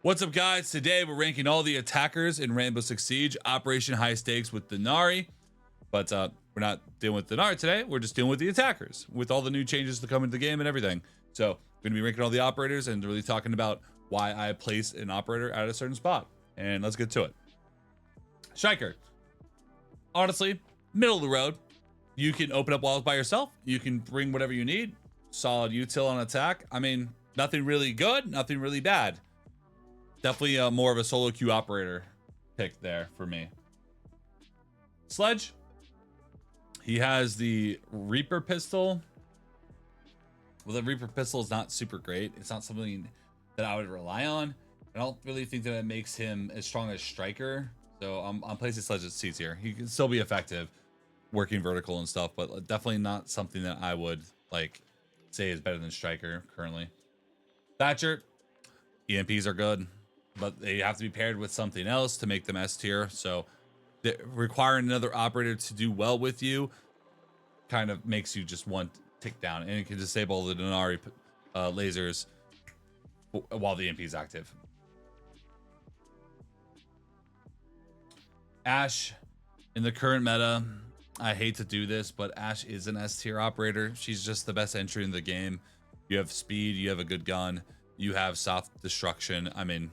What's up, guys? Today we're ranking all the attackers in Rainbow Six Siege, Operation High Stakes with Denari. But we're not dealing with Denari today. We're just dealing with the attackers, with all the new changes to come into the game and everything. So we're going to be ranking all the operators and really talking about why I place an operator at a certain spot. And let's get to it. Striker. Honestly, middle of the road. You can open up walls by yourself. You can bring whatever you need. Solid util on attack. I mean, nothing really good, nothing really bad. Definitely more of a solo queue operator pick there for me. Sledge. He has the Reaper pistol. Well, the Reaper pistol is not super great. It's not something that I would rely on. I don't really think that it makes him as strong as Striker. So I'm placing Sledge at C tier. He can still be effective working vertical and stuff, but definitely not something that I would like say is better than Striker currently. Thatcher. EMPs are good, but they have to be paired with something else to make them S tier. So requiring another operator to do well with you kind of makes you just one tick down, and it can disable the Denari lasers while the EMP is active. Ashe in the current meta, I hate to do this, but Ashe is an S tier operator. She's just the best entry in the game. You have speed, you have a good gun, you have soft destruction. I mean,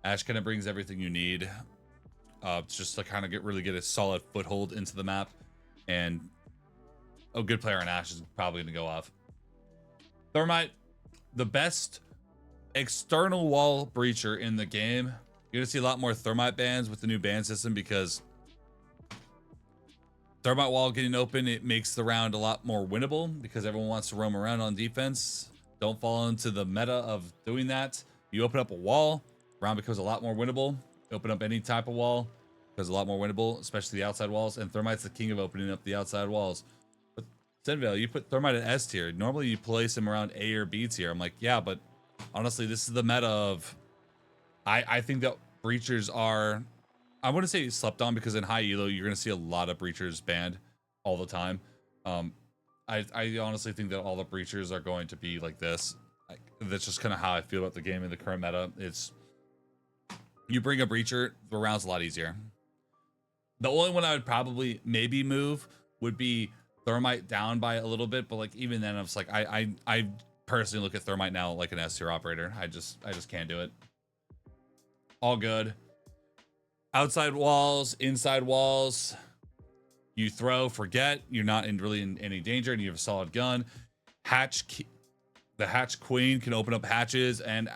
Ashe kind of brings everything you need just to kind of really get a solid foothold into the map, and a good player on Ashe is probably going to go off. Thermite, the best external wall breacher in the game. You're going to see a lot more Thermite bans with the new ban system, because Thermite wall getting open, it makes the round a lot more winnable because everyone wants to roam around on defense. Don't fall into the meta of doing that. You open up a wall, round becomes a lot more winnable. Open up any type of wall, becomes a lot more winnable, especially the outside walls. And Thermite's the king of opening up the outside walls. But SenVale, you put Thermite at S tier. Normally you place him around A or B tier. I'm like, yeah, but honestly, this is the meta of. I think that breachers are. I wouldn't say slept on, because in high elo you're gonna see a lot of breachers banned all the time. I honestly think that all the breachers are going to be like this. That's just kind of how I feel about the game in the current meta. It's you bring a breacher, the round's a lot easier. The only one I would probably maybe move would be Thermite down by a little bit, but like even then, I'm just like I personally look at Thermite now like an S tier operator. I just can't do it. All good. Outside walls, inside walls. You throw, forget. You're not really in any danger, and you have a solid gun. The hatch queen can open up hatches and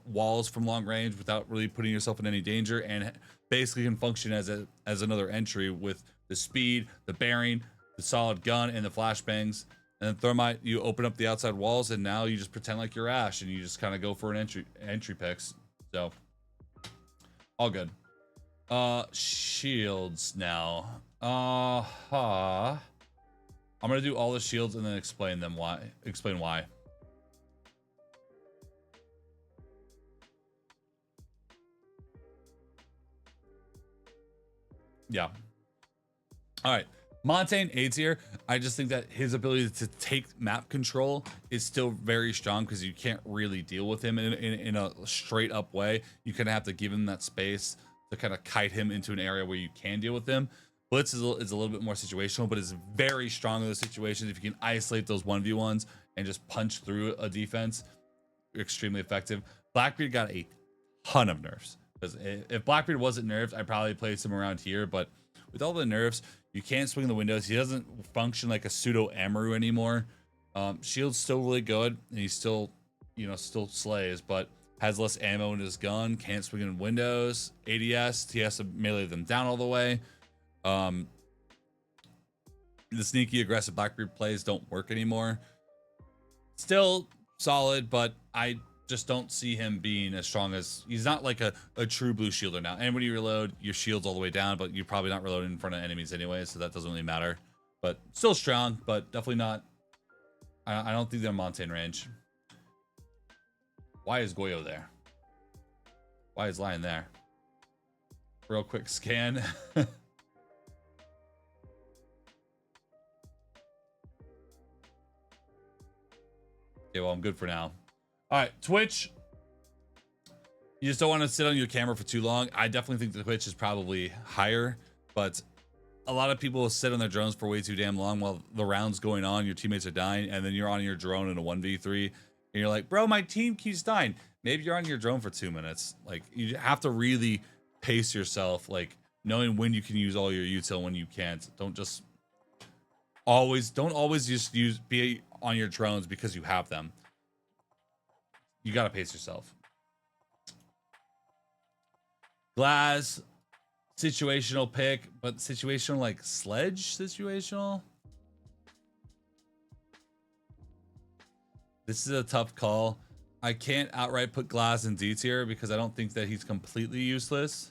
walls from long range without really putting yourself in any danger, and basically can function as another entry with the speed, the bearing, the solid gun, and the flashbangs. And then Thermite, you open up the outside walls, and now you just pretend like you're Ashe, and you just kind of go for an entry picks. So all good. Shields now. I'm gonna do all the shields and then explain why. Yeah. All right. Montaigne A tier. I just think that his ability to take map control is still very strong, because you can't really deal with him in a straight up way. You kind of have to give him that space to kind of kite him into an area where you can deal with him. Blitz is a little bit more situational, but is very strong in those situations. If you can isolate those 1v1s and just punch through a defense, you're extremely effective. Blackbeard got a ton of nerfs, because if Blackbeard wasn't nerfed, I'd probably place him around here. But with all the nerfs, you can't swing the windows. He doesn't function like a pseudo Amaru anymore. Shield's still really good, and he still slays, but has less ammo in his gun, can't swing in windows. ADS, he has to melee them down all the way. The sneaky aggressive Blackbeard plays don't work anymore. Still solid, but I just don't see him being as strong as. He's not like a true blue shielder now. And when you reload, your shield's all the way down, but you're probably not reloading in front of enemies anyway, so that doesn't really matter. But still strong, but definitely not. I don't think they're Montaigne range. Why is Goyo there? Why is Lion there? Real quick scan. Okay, well, I'm good for now. All right, Twitch. You just don't want to sit on your camera for too long. I definitely think the Twitch is probably higher, but a lot of people will sit on their drones for way too damn long while the round's going on, your teammates are dying, and then you're on your drone in a 1v3, and you're like, bro, my team keeps dying. Maybe you're on your drone for 2 minutes. Like, you have to really pace yourself, like, knowing when you can use all your util, when you can't. Don't always just be on your drones because you have them. You gotta pace yourself. Glass, situational pick, but situational like sledge situational. This is a tough call. I can't outright put Glass in D tier because I don't think that he's completely useless,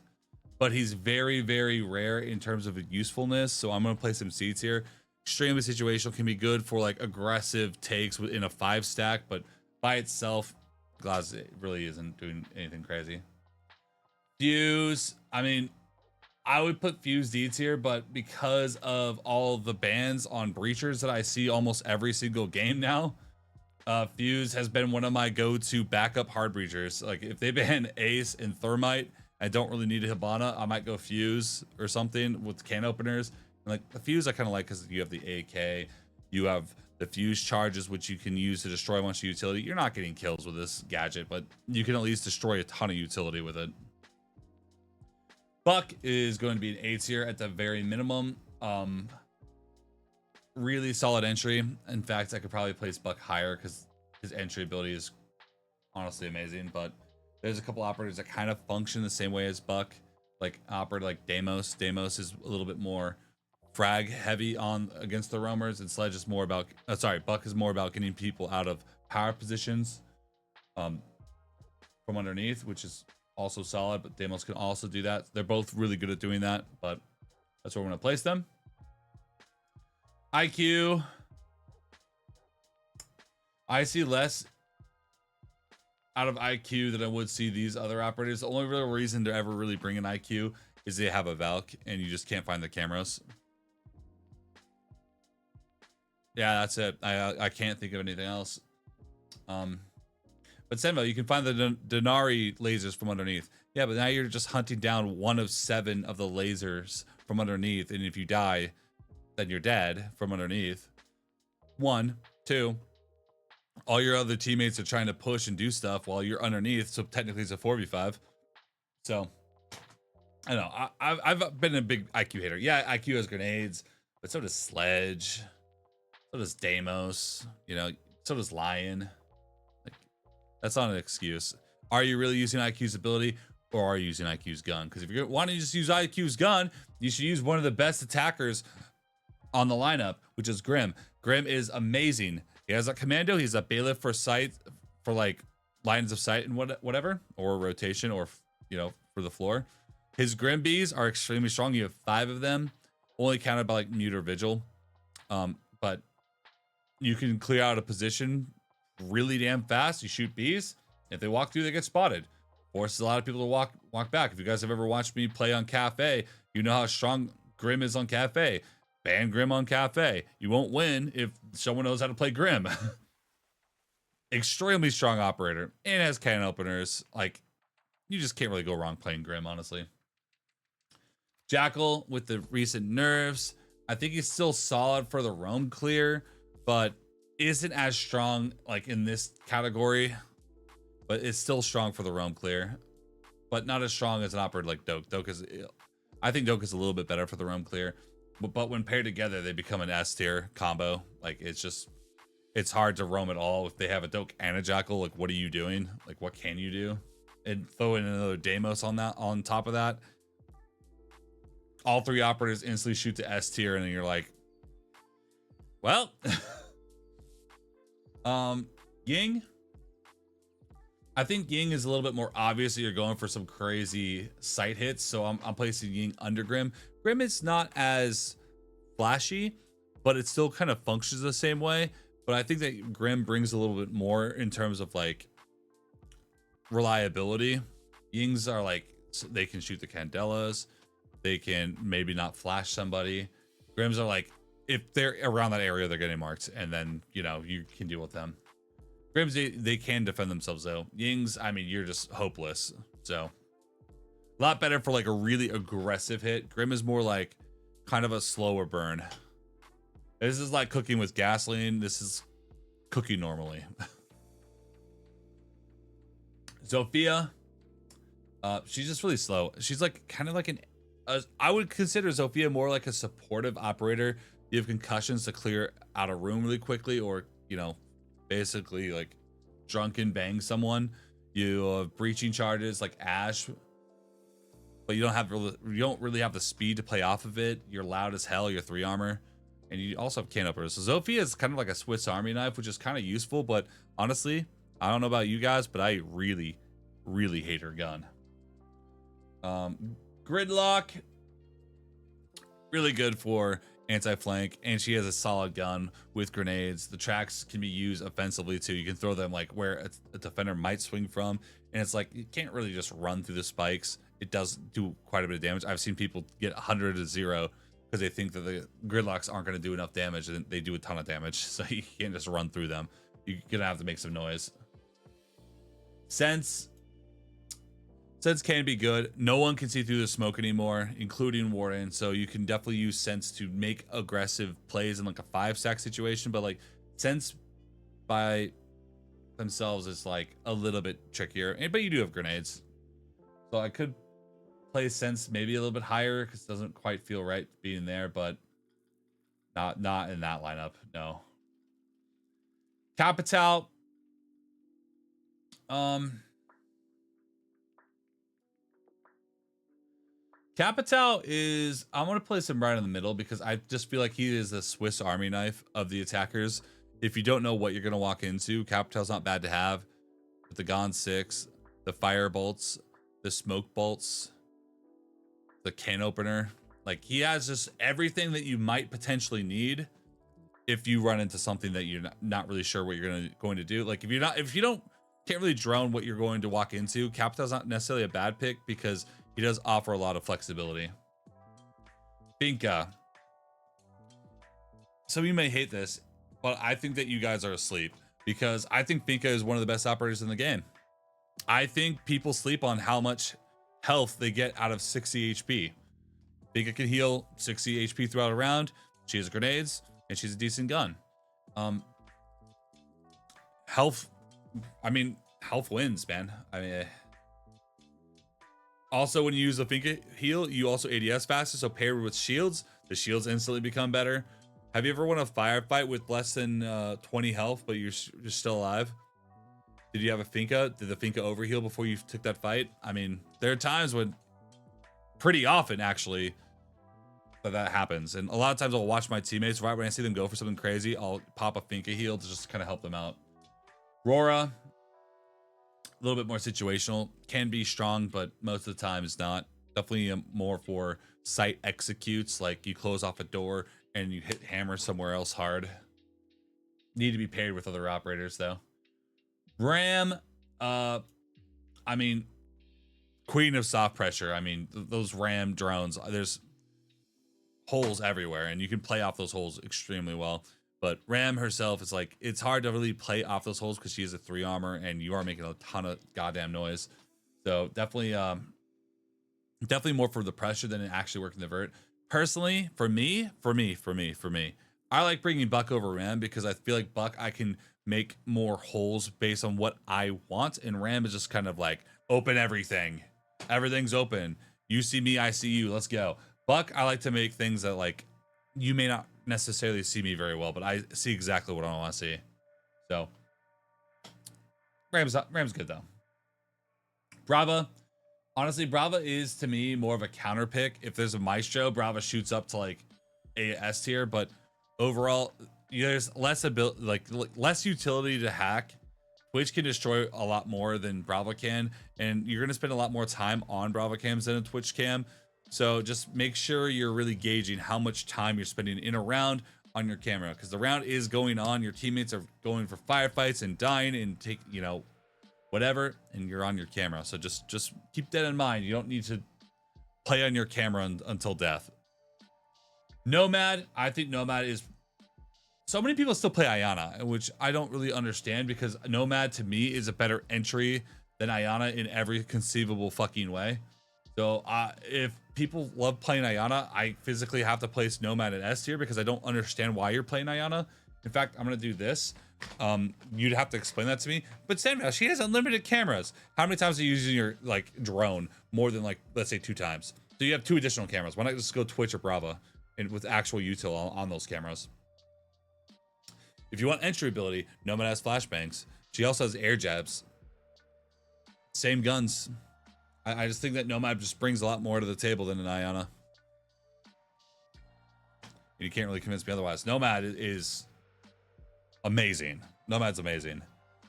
but he's very, very rare in terms of usefulness. So I'm going to place him C tier. Extremely situational, can be good for like aggressive takes in a 5 stack, but by itself, Glass really isn't doing anything crazy. Fuse, I mean, I would put Fuse D tier, but because of all the bans on breachers that I see almost every single game now, Fuse has been one of my go-to backup hard breachers. Like, if they ban Ace and Thermite, I don't really need a Hibana, I might go Fuse or something with can openers. And like the Fuse I kind of like because you have the AK, you have the Fuse charges, which you can use to destroy a bunch of utility. You're not getting kills with this gadget, but you can at least destroy a ton of utility with it. Buck is going to be an A tier at the very minimum. Really solid entry. In fact, I could probably place Buck higher because his entry ability is honestly amazing. But there's a couple operators that kind of function the same way as Buck, like operator like Deimos. Deimos is a little bit more frag heavy on against the roamers, and Sledge is more about Buck is more about getting people out of power positions from underneath, which is also solid, but Deimos can also do that. They're both really good at doing that, but that's where we're going to place them. IQ. I see less out of IQ than I would see these other operators. The only real reason to ever really bring an IQ is they have a Valk and you just can't find the cameras. Yeah, that's it. I can't think of anything else. But SenVale, you can find the Denari lasers from underneath. Yeah, but now you're just hunting down 1 of 7 of the lasers from underneath, and if you die, then you're dead from underneath. 1, 2. All your other teammates are trying to push and do stuff while you're underneath, so technically it's a 4v5. So, I don't know. I've been a big IQ hater. Yeah, IQ has grenades, but so does Sledge. So does Deimos. You know, so does Lion. That's not an excuse. Are you really using IQ's ability, or are you using IQ's gun? Because if you're wanting to just use IQ's gun, you should use one of the best attackers on the lineup, which is Grim. Grim is amazing. He has a commando. He's a bailiff for sight, for like lines of sight and whatever, or rotation, or you know, for the floor. His Grim bees are extremely strong. You have 5 of them, only counted by like mute or vigil. But you can clear out a position really damn fast. You shoot bees. If they walk through, they get spotted. Forces a lot of people to walk back. If you guys have ever watched me play on Cafe, you know how strong Grim is on Cafe. Ban Grim on Cafe. You won't win if someone knows how to play Grim. Extremely strong operator and has cannon openers. Like, you just can't really go wrong playing Grim, honestly. Jackal with the recent nerfs. I think he's still solid for the roam clear, but isn't as strong like in this category, but it's still strong for the roam clear, but not as strong as an operator like Doke. I think Doke is a little bit better for the roam clear, but when paired together, they become an S tier combo. Like, it's hard to roam at all if they have a Doke and a Jackal. Like, what are you doing? Like, what can you do? And throw in another Deimos on top of that. All 3 operators instantly shoot to S tier, and then you're like, well. Ying. I think Ying is a little bit more obvious that you're going for some crazy sight hits, so I'm placing Ying under Grim. Grim is not as flashy, but it still kind of functions the same way. But I think that Grim brings a little bit more in terms of like reliability. Yings are like, they can shoot the Candelas, they can maybe not flash somebody. Grims are like, if they're around that area, they're getting marked, and then, you know, you can deal with them. Grims, they can defend themselves though. Yings, I mean, you're just hopeless. So a lot better for like a really aggressive hit. Grim is more like kind of a slower burn. This is like cooking with gasoline. This is cooking normally. Zofia, she's just really slow. She's like kind of like I would consider Zofia more like a supportive operator. You have concussions to clear out a room really quickly, or basically like drunken bang someone. You have breaching charges like Ash, but you don't really have the speed to play off of it. You're loud as hell. You're 3 armor, and you also have can openers. So Zofia is kind of like a Swiss Army knife, which is kind of useful. But honestly, I don't know about you guys, but I really, really hate her gun. Gridlock, really good for anti-flank, and she has a solid gun with grenades. The tracks can be used offensively too. You can throw them like where a defender might swing from, and it's like you can't really just run through the spikes. It does do quite a bit of damage. I've seen people get 100 to 0 because they think that the gridlocks aren't going to do enough damage, and they do a ton of damage. So you can't just run through them. You're gonna have to make some noise. Sense can be good. No one can see through the smoke anymore, including Warden. So you can definitely use Sense to make aggressive plays in like a 5-stack situation. But like Sense by themselves is like a little bit trickier. But you do have grenades, so I could play Sense maybe a little bit higher because it doesn't quite feel right being there, but not in that lineup. No. Capital. Capital is, I'm going to place him right in the middle because I just feel like he is the Swiss Army knife of the attackers. If you don't know what you're going to walk into, Capital's not bad to have. With the Gon 6, the fire bolts, the smoke bolts, the can opener. Like he has just everything that you might potentially need if you run into something that you're not really sure what you're going to do. Like if you can't really drone what you're going to walk into, Capital's not necessarily a bad pick because he does offer a lot of flexibility. Finka. Some of you may hate this, but I think that you guys are asleep because I think Finka is one of the best operators in the game. I think people sleep on how much health they get out of 60 HP. Finka can heal 60 HP throughout a round. She has grenades, and she's a decent gun. Health wins, man. I mean, also when you use the Finka heal, you also ADS faster, so paired with shields, the shields instantly become better. Have you ever won a firefight with less than 20 health, but you're still alive? Did you have a Finka? Did the Finka overheal before you took that fight? I mean, there are times when, pretty often actually, that happens. And a lot of times I'll watch my teammates, right when I see them go for something crazy, I'll pop a Finka heal to just kind of help them out. Rora, a little bit more situational, can be strong, but most of the time it's not. Definitely more for site executes, like you close off a door and you hit hammer somewhere else hard. Need to be paired with other operators though. Ram, I mean, queen of soft pressure. I mean, those Ram drones, there's holes everywhere and you can play off those holes extremely well. But Ram herself is like, it's hard to really play off those holes because she is a 3 armor and you are making a ton of goddamn noise. So definitely more for the pressure than actually working the vert. Personally, for me, I like bringing Buck over Ram because I feel like Buck, I can make more holes based on what I want. And Ram is just kind of like, open everything. Everything's open. You see me, I see you. Let's go. Buck, I like to make things that like, you may not necessarily see me very well, but I see exactly what I want to see. So Ram's good though. Brava. Honestly, Brava is to me more of a counter pick. If there's a Maestro, Brava shoots up to like a S tier, but overall there's less utility to hack. Twitch can destroy a lot more than Brava can, and you're going to spend a lot more time on Brava cams than a Twitch cam. So just make sure you're really gauging how much time you're spending in a round on your camera, because the round is going on. Your teammates are going for firefights and dying and take, whatever, and you're on your camera. So just keep that in mind. You don't need to play on your camera until death. Nomad, I think Nomad is So many people still play Ayana, which I don't really understand because Nomad to me is a better entry than Ayana in every conceivable fucking way. So if people love playing Ayana, I physically have to place Nomad in S tier because I don't understand why you're playing Ayana. In fact, I'm gonna do this. You'd have to explain that to me. But SenVale, she has unlimited cameras. How many times are you using your like drone? More than like, let's say 2 times. So you have 2 additional cameras. Why not just go Twitch or Brava and with actual util on those cameras? If you want entry ability, Nomad has flashbangs. She also has air jabs. Same guns. I just think that Nomad just brings a lot more to the table than an Ayana. You can't really convince me otherwise. Nomad is amazing. Nomad's amazing.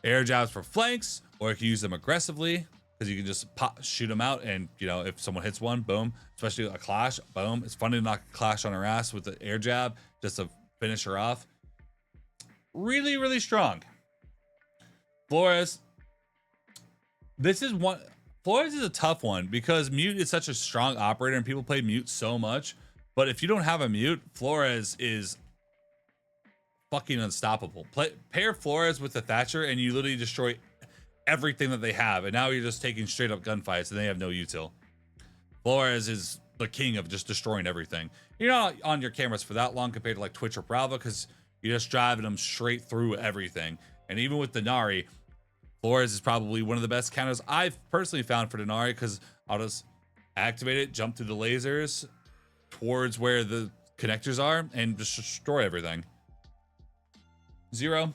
Air jabs for flanks, or you can use them aggressively because you can just shoot them out, and you know if someone hits one, boom. Especially a clash, boom. It's fun to knock a clash on her ass with the air jab just to finish her off. Really, really strong. Flores. This is one. Flores is a tough one because Mute is such a strong operator and people play Mute so much. But if you don't have a Mute, Flores is fucking unstoppable. Pair Flores with the Thatcher and you literally destroy everything that they have. And now you're just taking straight up gunfights and they have no util. Flores is the king of just destroying everything. You're not on your cameras for that long compared to like Twitch or Brava because you're just driving them straight through everything. And even with Denari, Flores is probably one of the best counters I've personally found for Denari because I'll just activate it, jump through the lasers towards where the connectors are, and just destroy everything. Zero.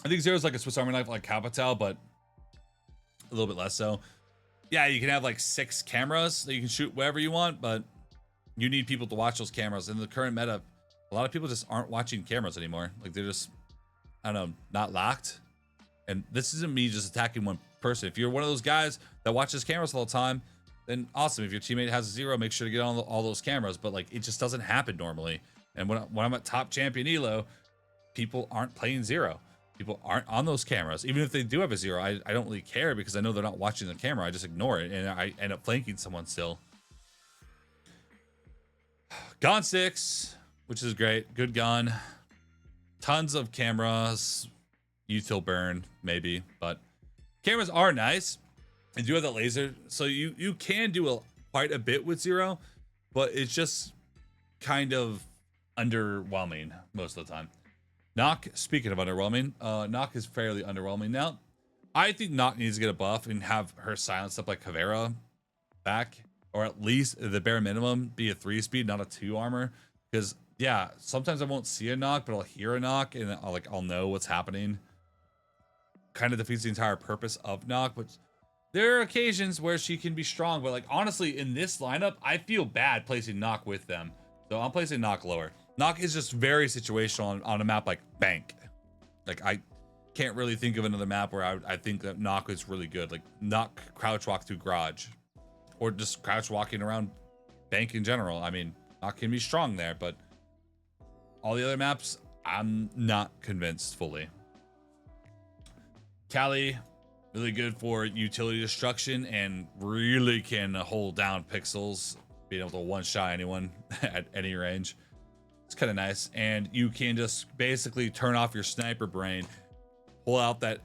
I think Zero is like a Swiss Army knife like Capital, but a little bit less so. Yeah, you can have like 6 cameras that you can shoot wherever you want, but you need people to watch those cameras. In the current meta, a lot of people just aren't watching cameras anymore. Like they're just, I don't know, not locked. And this isn't me just attacking one person. If you're one of those guys that watches cameras all the time, then awesome. If your teammate has a 0, make sure to get on all those cameras. But like, it just doesn't happen normally. And when I'm at top champion elo, people aren't playing 0. People aren't on those cameras. Even if they do have a 0, I don't really care because I know they're not watching the camera. I just ignore it and I end up flanking someone still. Gun 6, which is great. Good gun. Tons of cameras. Util burn, maybe, but cameras are nice. And do have that laser, so you can do quite a bit with 0, but it's just kind of underwhelming most of the time. Knock, speaking of underwhelming, Knock is fairly underwhelming now. I think Knock needs to get a buff and have her silence up like Caveira back, or at least the bare minimum be a 3-speed, not a 2 armor. Because yeah, sometimes I won't see a Knock, but I'll hear a Knock and I'll know what's happening. Kind of defeats the entire purpose of Knock, but there are occasions where she can be strong. But like honestly, in this lineup, I feel bad placing Knock with them, so I'm placing Knock lower. Knock is just very situational on a map like Bank. Like I can't really think of another map where I think that Knock is really good. Like Knock crouch walk through Garage, or just crouch walking around Bank in general. I mean, Knock can be strong there, but all the other maps, I'm not convinced fully. Kali, really good for utility destruction and really can hold down pixels, being able to one-shot anyone at any range. It's kind of nice. And you can just basically turn off your sniper brain, pull out that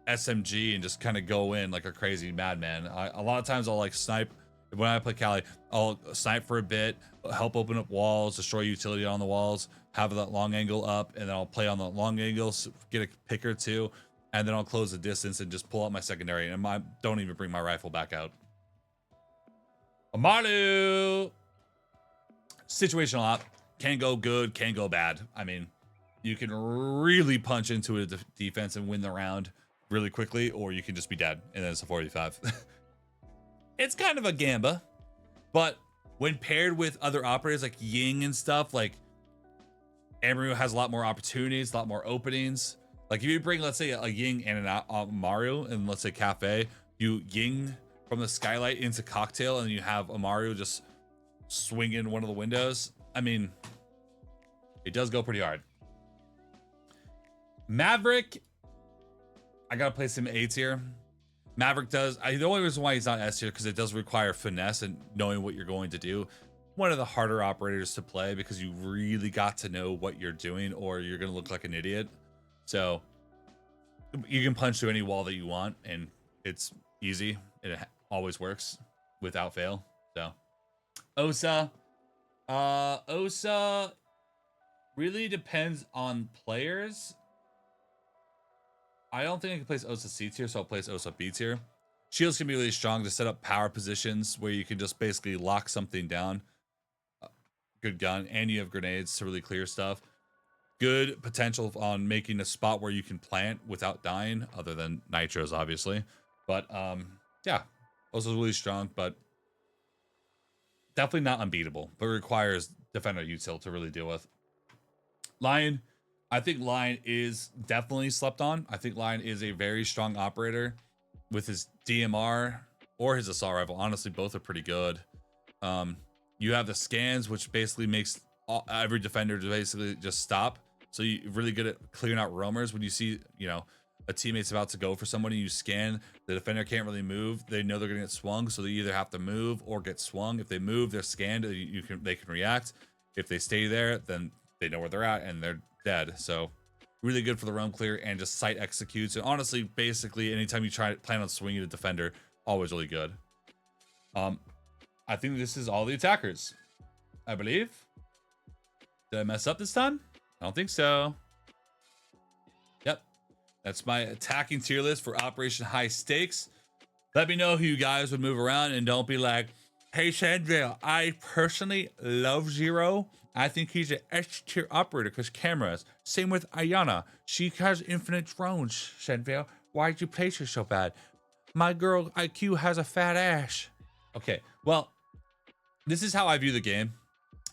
SMG and just kind of go in like a crazy madman. A lot of times I'll like snipe. When I play Kali, I'll snipe for a bit, help open up walls, destroy utility on the walls, have that long angle up, and then I'll play on the long angles, get a pick or 2, and then I'll close the distance and just pull out my secondary, and don't even bring my rifle back out. Amaru! Situational op. Can go good, can go bad. I mean, you can really punch into a defense and win the round really quickly, or you can just be dead, and then it's a 45. It's kind of a gamba, but when paired with other operators like Ying and stuff, like Amaru has a lot more opportunities, a lot more openings. Like if you bring, let's say, a Ying and an Amaru, and let's say Cafe, you Ying from the skylight into Cocktail, and you have Amaru just swing in one of the windows. I mean, it does go pretty hard. Maverick, I gotta place him A tier. Maverick does. The only reason why he's not S tier because it does require finesse and knowing what you're going to do. one of the harder operators to play because you really got to know what you're doing or you're going to look like an idiot. So you can punch through any wall that you want and it's easy. It always works without fail. So Osa, Osa really depends on players. I don't think I can place Osa C tier, so I'll place Osa B tier. Shields can be really strong to set up power positions where you can just basically lock something down. Good gun, and you have grenades to really clear stuff. Good potential on making a spot where you can plant without dying, other than nitros, obviously. But yeah, also really strong, but definitely not unbeatable, but requires defender util to really deal with. Lion, I think Lion is definitely slept on. I think Lion is a very strong operator with his DMR or his assault rifle. Honestly, both are pretty good. You have the scans, which basically makes every defender to basically just stop. So you're really good at clearing out roamers. When you see, you know, a teammate's about to go for somebody, you scan, the defender can't really move. They know they're gonna get swung, so they either have to move or get swung. If they move, they're scanned, they can react. If they stay there, then they know where they're at and they're dead. So really good for the roam clear and just site executes. And honestly, basically anytime you plan on swinging a defender, always really good. I think this is all the attackers, I believe. Did I mess up this time? I don't think so. Yep. That's my attacking tier list for Operation High Stakes. Let me know who you guys would move around, and don't be like, hey, SenVale, I personally love Zero. I think he's an S tier operator because cameras. Same with Ayana. She has infinite drones, SenVale. Why'd you place her so bad? My girl IQ has a fat ass. Okay, well, this is how I view the game.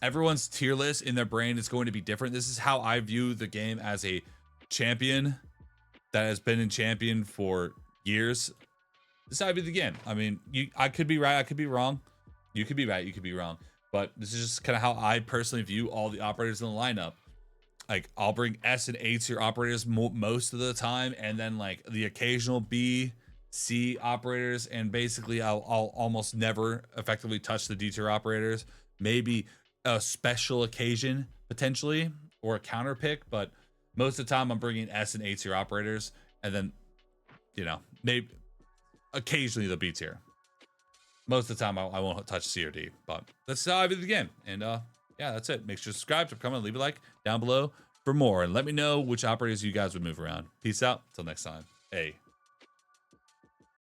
Everyone's tier list in their brain is going to be different. This is how I view the game as a champion that has been in champion for years. This is how I view the game. I mean, I could be right, I could be wrong. You could be right, you could be wrong. But this is just kind of how I personally view all the operators in the lineup. Like, I'll bring S and A tier operators most of the time, and then like the occasional B, C operators, and basically I'll almost never effectively touch the D tier operators. Maybe a special occasion potentially, or a counter pick, but most of the time I'm bringing S and A tier operators, and then, you know, maybe occasionally the B tier. Most of the time I won't touch C or D, but that's how I view the game. And yeah, that's it. Make sure to subscribe, comment, leave a like down below for more, and let me know which operators you guys would move around. Peace out, till next time. Hey.